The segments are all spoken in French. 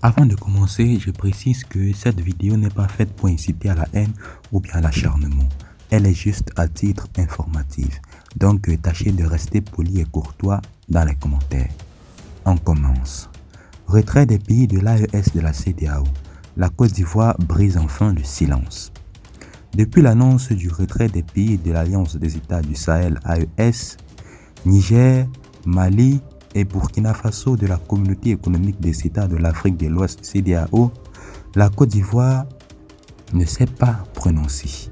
Avant de commencer, je précise que cette vidéo n'est pas faite pour inciter à la haine ou bien à l'acharnement. Elle est juste à titre informatif. Donc tâchez de rester poli et courtois dans les commentaires. On commence. Retrait des pays de l'AES de la CEDEAO. La Côte d'Ivoire brise enfin le silence. Depuis l'annonce du retrait des pays de l'Alliance des États du Sahel AES, Niger, Mali et Burkina Faso de la Communauté économique des États de l'Afrique de l'Ouest CEDEAO, la Côte d'Ivoire ne s'est pas prononcée.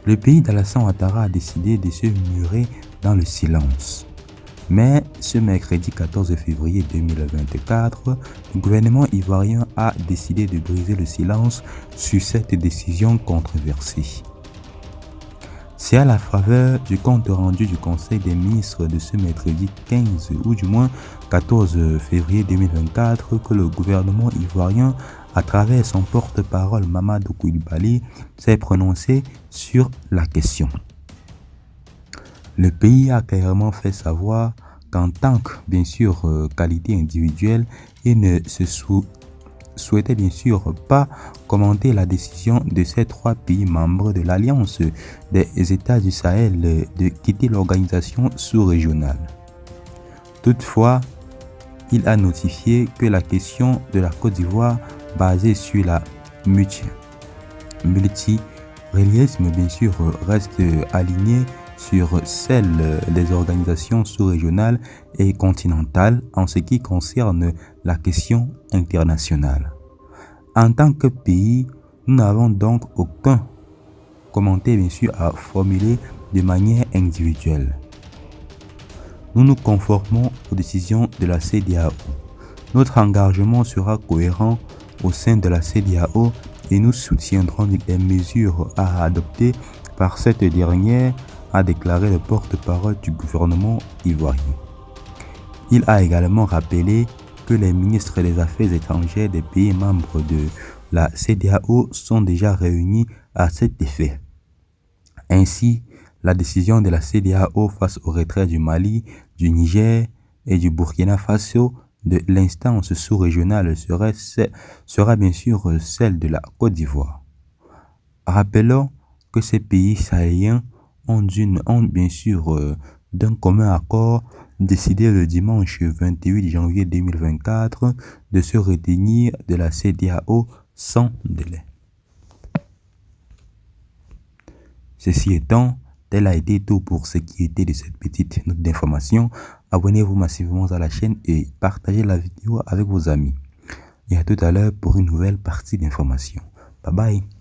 Le pays d'Alassane Ouattara a décidé de se murer dans le silence. Mais ce mercredi 14 février 2024, le gouvernement ivoirien a décidé de briser le silence sur cette décision controversée. C'est à la faveur du compte rendu du Conseil des ministres de ce mercredi 15 ou du moins 14 février 2024 que le gouvernement ivoirien, à travers son porte-parole Mamadou Koulibaly, s'est prononcé sur la question. Le pays a clairement fait savoir qu'en tant que, bien sûr, qualité individuelle, il ne se souhaitait bien sûr pas commenter la décision de ces trois pays membres de l'Alliance des États du Sahel de quitter l'organisation sous-régionale. Toutefois, il a notifié que la question de la Côte d'Ivoire basée sur la multiréalisme bien sûr reste alignée sur celle des organisations sous-régionales et continentales en ce qui concerne la question internationale. En tant que pays, nous n'avons donc aucun commentaire bien sûr à formuler de manière individuelle. Nous nous conformons aux décisions de la CEDEAO. Notre engagement sera cohérent au sein de la CEDEAO et nous soutiendrons les mesures à adopter par cette dernière, a déclaré le porte-parole du gouvernement ivoirien. Il a également rappelé que les ministres des Affaires étrangères des pays membres de la CEDEAO sont déjà réunis à cet effet. Ainsi, la décision de la CEDEAO face au retrait du Mali, du Niger et du Burkina Faso de l'instance sous-régionale sera bien sûr celle de la Côte d'Ivoire. Rappelons que ces pays sahéliens ont bien sûr d'un commun accord décidé le dimanche 28 janvier 2024 de se retenir de la CEDEAO sans délai. Ceci étant, tel a été tout pour ce qui était de cette petite note d'information. Abonnez-vous massivement à la chaîne et partagez la vidéo avec vos amis. Et à tout à l'heure pour une nouvelle partie d'information. Bye bye.